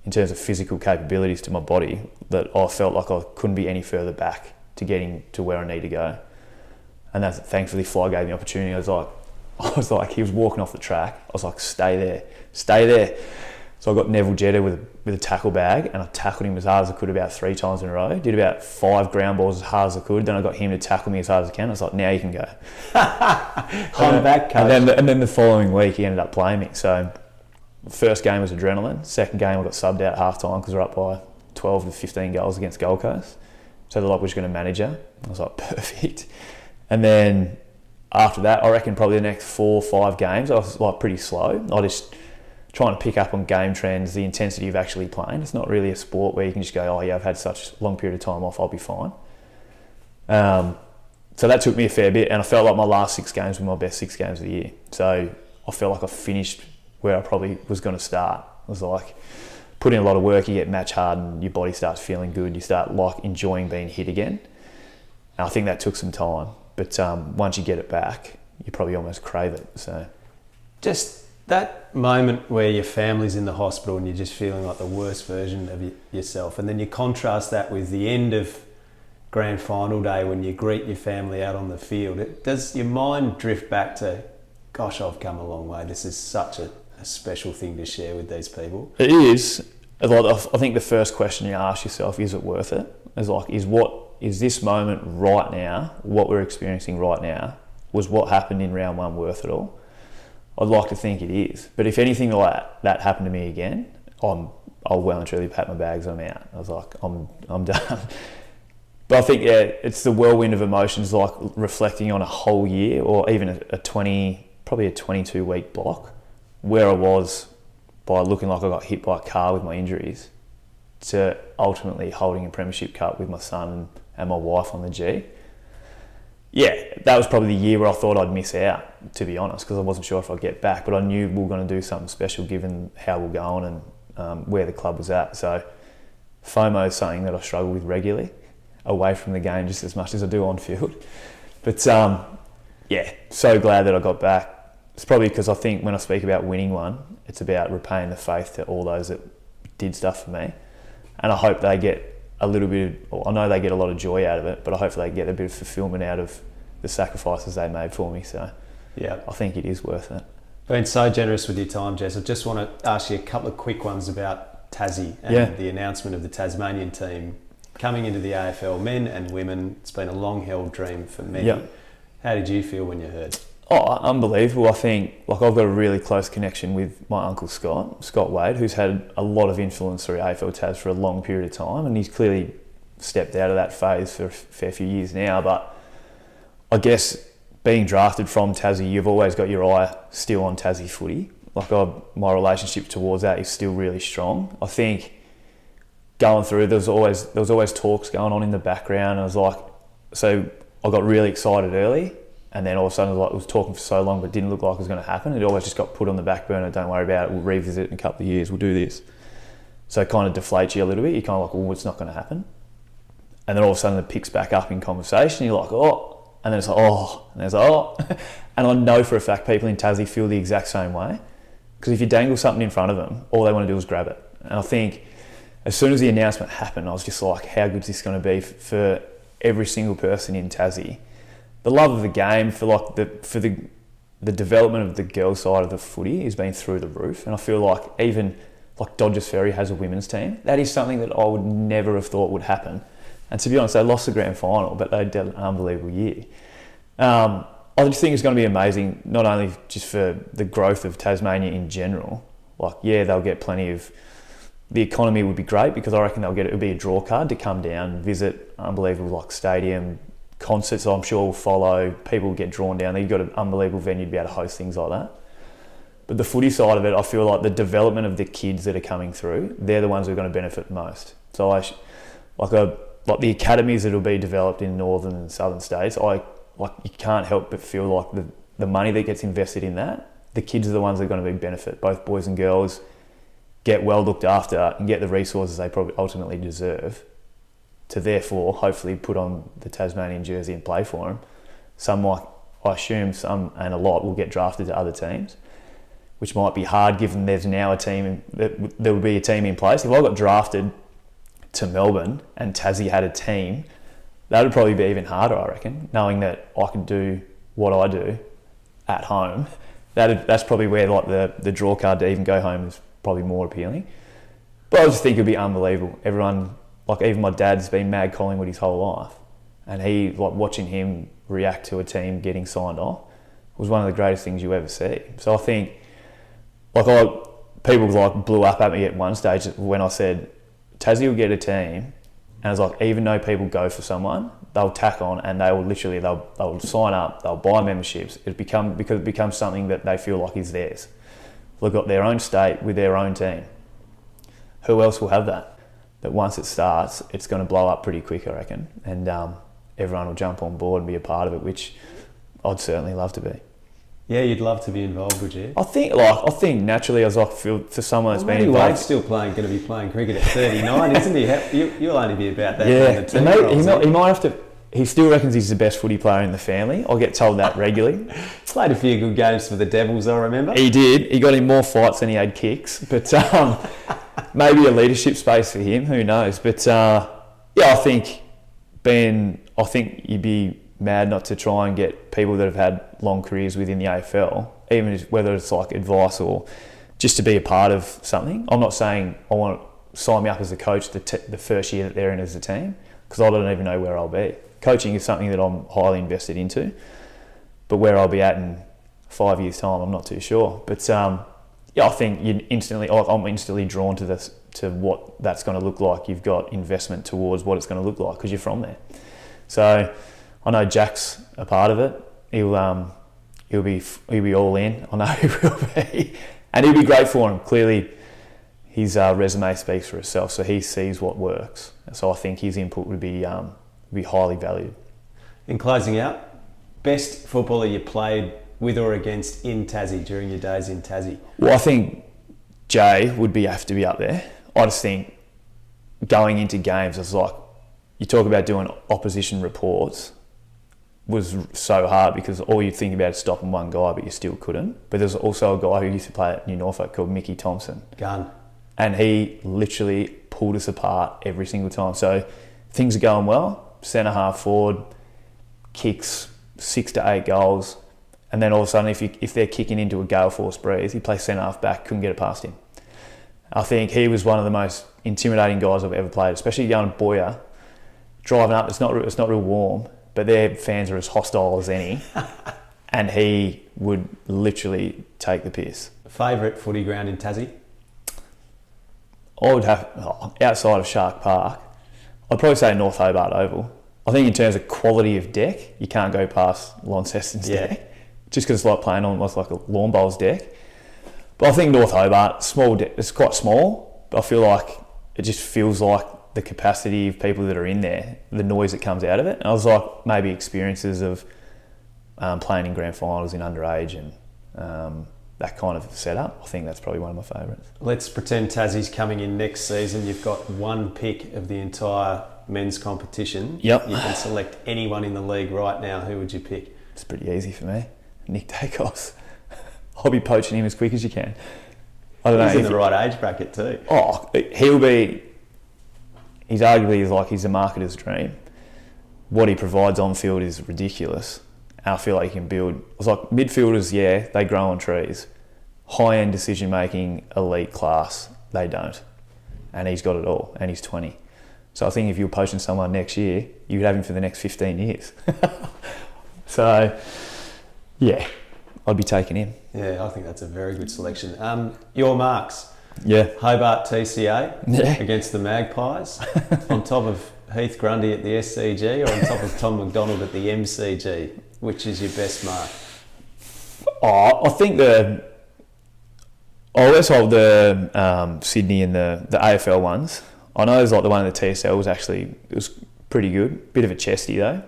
in terms of physical capabilities to my body, that I felt like I couldn't be any further back to getting to where I need to go. And that's, thankfully Fly gave me the opportunity. I was like, he was walking off the track. I was like, stay there. So I got Neville Jetta with a tackle bag, and I tackled him as hard as I could about 3 times in a row. Did about 5 ground balls as hard as I could. Then I got him to tackle me as hard as I can. I was like, now you can go. I'm back, coach. And then the following week he ended up playing me. So the first game was adrenaline. Second game I got subbed out at half time because we're up by 12 to 15 goals against Gold Coast. So they're like, we're just going to manage her. I was like, perfect. And then after that, I reckon probably the next 4 or 5 games, I was like pretty slow. I just trying to pick up on game trends, the intensity of actually playing. It's not really a sport where you can just go, oh yeah, I've had such a long period of time off, I'll be fine. So that took me a fair bit, and I felt like my last 6 games were my best 6 games of the year. So I felt like I finished where I probably was going to start. It was like put in a lot of work, you get match hardened, your body starts feeling good, you start like enjoying being hit again. And I think that took some time, but once you get it back, you probably almost crave it. So just that moment where your family's in the hospital and you're just feeling like the worst version of yourself, and then you contrast that with the end of grand final day when you greet your family out on the field, does your mind drift back to, gosh, I've come a long way. This is such a special thing to share with these people? It is. I think the first question you ask yourself, is it worth it? Is this moment right now, what we're experiencing right now, was what happened in round one worth it all? I'd like to think it is. But if anything like that happened to me again, I'll well and truly pack my bags and I'm out. I was like, I'm done. But I think, it's the whirlwind of emotions, like reflecting on a whole year or even probably a 22-week block, where I was by looking like I got hit by a car with my injuries, to ultimately holding a premiership cup with my son and my wife on the G. Yeah, that was probably the year where I thought I'd miss out, to be honest, because I wasn't sure if I'd get back, but I knew we were going to do something special given how we're going and where the club was at. So FOMO is something that I struggle with regularly, away from the game just as much as I do on field. But yeah, so glad that I got back. It's probably because I think when I speak about winning one, it's about repaying the faith to all those that did stuff for me. And I hope they get a little bit, I know they get a lot of joy out of it, but I hope they get a bit of fulfilment out of the sacrifices they made for me. So yeah, I think it is worth it. Been so generous with your time, Jess. I just want to ask you a couple of quick ones about Tassie and the announcement of the Tasmanian team coming into the AFL, men and women. It's been a long-held dream for many. Yeah. How did you feel when you heard? Oh, unbelievable. I think, I've got a really close connection with my uncle Scott Wade, who's had a lot of influence through AFL Tas for a long period of time, and he's clearly stepped out of that phase for a fair few years now. But I guess being drafted from Tassie, you've always got your eye still on Tassie footy. My relationship towards that is still really strong. I think going through, there was always talks going on in the background. I was like, so I got really excited early. And then all of a sudden, it was talking for so long, but it didn't look like it was going to happen. It always just got put on the back burner. Don't worry about it. We'll revisit it in a couple of years. We'll do this. So it kind of deflates you a little bit. You're kind of like, well, it's not going to happen. And then all of a sudden, it picks back up in conversation. You're like, oh. And then it's like, oh. And there's like, oh. And I know for a fact people in Tassie feel the exact same way. Because if you dangle something in front of them, all they want to do is grab it. And I think as soon as the announcement happened, I was just like, how good is this going to be for every single person in Tassie? The love of the game for the development of the girls' side of the footy has been through the roof, and I feel like even Dodgers Ferry has a women's team. That is something that I would never have thought would happen. And to be honest, they lost the grand final, but they did an unbelievable year. I just think it's going to be amazing, not only just for the growth of Tasmania in general. They'll get plenty of. The economy would be great because I reckon it'll be a draw card to come down, visit unbelievable stadium. Concerts, I'm sure, will follow. People will get drawn down. You've got an unbelievable venue to be able to host things like that. But the footy side of it, I feel like the development of the kids that are coming through, they're the ones who are going to benefit most. So the academies that will be developed in northern and southern states, you can't help but feel like the money that gets invested in that, the kids are the ones that are going to be benefit. Both boys and girls get well looked after and get the resources they probably ultimately deserve, to therefore hopefully put on the Tasmanian jersey and play for them. Some might, I assume some and a lot, will get drafted to other teams, which might be hard given there's now a team, there would be a team in place. If I got drafted to Melbourne and Tassie had a team, that would probably be even harder, I reckon, knowing that I can do what I do at home. That's probably where the draw card to even go home is probably more appealing. But I just think it'd be unbelievable. Everyone, even my dad's been mad Collingwood his whole life, and he, watching him react to a team getting signed off was one of the greatest things you ever see. So I think, people blew up at me at one stage when I said Tassie will get a team, and I was like, even though people go for someone, they'll tack on and they will literally they'll sign up, they'll buy memberships. Because it becomes something that they feel like is theirs. They've got their own state with their own team. Who else will have that? That once it starts, it's going to blow up pretty quick, I reckon, and everyone will jump on board and be a part of it, which I'd certainly love to be. Yeah, you'd love to be involved, would you? I think naturally, I was for someone that's been involved. Wade's still going to be playing cricket at 39, isn't he? You'll only be about that. Yeah, he might have to. He still reckons he's the best footy player in the family. I get told that regularly. Played a few good games for the Devils, I remember. He did. He got in more fights than he had kicks, but maybe a leadership space for him. Who knows? But I think I think you'd be mad not to try and get people that have had long careers within the AFL, even whether it's like advice or just to be a part of something. I'm not saying I want to sign me up as a coach the first year that they're in as a team, because I don't even know where I'll be. Coaching is something that I'm highly invested into, but where I'll be at in 5 years' time, I'm not too sure. But I think I'm instantly drawn to this, to what that's going to look like. You've got investment towards what it's going to look like because you're from there. So I know Jack's a part of it. He'll be all in. I know he will be, and he'll be great for him. Clearly, his resume speaks for itself, so he sees what works. So I think his input would be highly valued. In closing out, best footballer you played with or against in Tassie during your days in Tassie? Well, I think Jay would have to be up there. I just think going into games, it's like, you talk about doing opposition reports, was so hard because all you think about is stopping one guy, but you still couldn't. But there's also a guy who used to play at New Norfolk called Mickey Thompson. Gun. And he literally pulled us apart every single time. So things are going well, centre half forward, kicks 6 to 8 goals, and then all of a sudden if they're kicking into a gale force breeze, he plays centre half back, couldn't get it past him. I think he was one of the most intimidating guys I've ever played, especially going to Boyer, driving up. It's not real warm, but their fans are as hostile as any, and he would literally take the piss. Favourite footy ground in Tassie? I would have, outside of Shark Park, I'd probably say North Hobart Oval. I think in terms of quality of deck, you can't go past Launceston's deck, just because it's like playing on almost like a lawn bowls deck. But I think North Hobart, small deck, it's quite small, but I feel like it just feels like the capacity of people that are in there, the noise that comes out of it. And I was like, maybe experiences of playing in grand finals in underage and that kind of setup. I think that's probably one of my favourites. Let's pretend Tassie's coming in next season. You've got one pick of the entire men's competition. Yep. You can select anyone in the league right now. Who would you pick? It's pretty easy for me. Nick Dacos. I'll be poaching him as quick as you can. I don't know. He's in the right age bracket too. Oh, he'll be... He's arguably like he's a marketer's dream. What he provides on field is ridiculous. And I feel like he can build... It's like midfielders, yeah, they grow on trees. High-end decision-making, elite class, they don't. And he's got it all, and he's 20. So I think if you were poaching someone next year, you could have him for the next 15 years. So, yeah, I'd be taking him. Yeah, I think that's a very good selection. Your marks. Yeah. Hobart TCA against the Magpies, on top of Heath Grundy at the SCG, or on top of Tom McDonald at the MCG. Which is your best mark? I think let's hold the Sydney and the AFL ones. I know there's like the one in the TSL was pretty good. Bit of a chesty though.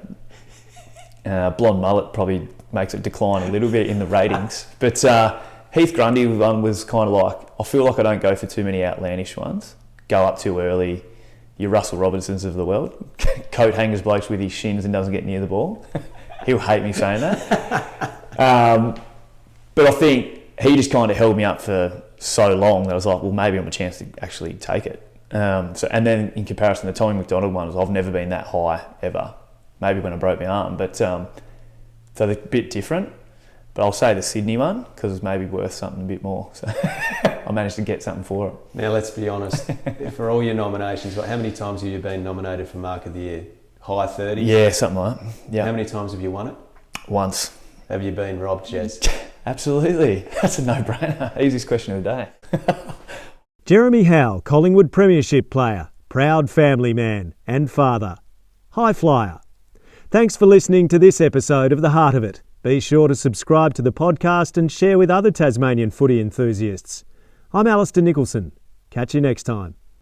Blonde mullet probably makes it decline a little bit in the ratings. But Heath Grundy one was kind of like, I feel like I don't go for too many outlandish ones. Go up too early. Your Russell Robinsons of the world. Coat hangers blokes with his shins and doesn't get near the ball. He'll hate me saying that. But I think he just kind of held me up for so long that I was like, well, maybe I'm a chance to actually take it. And then in comparison, the Tommy McDonald ones, I've never been that high ever. Maybe when I broke my arm, but so they're a bit different. But I'll say the Sydney one because it's maybe worth something a bit more. So I managed to get something for it. Now let's be honest. For all your nominations, how many times have you been nominated for Mark of the Year? High 30s? Yeah, something like that. Yeah. How many times have you won it? Once. Have you been robbed, Jez? Absolutely. That's a no-brainer. Easiest question of the day. Jeremy Howe, Collingwood premiership player, proud family man and father. High flyer. Thanks for listening to this episode of The Heart of It. Be sure to subscribe to the podcast and share with other Tasmanian footy enthusiasts. I'm Alistair Nicholson. Catch you next time.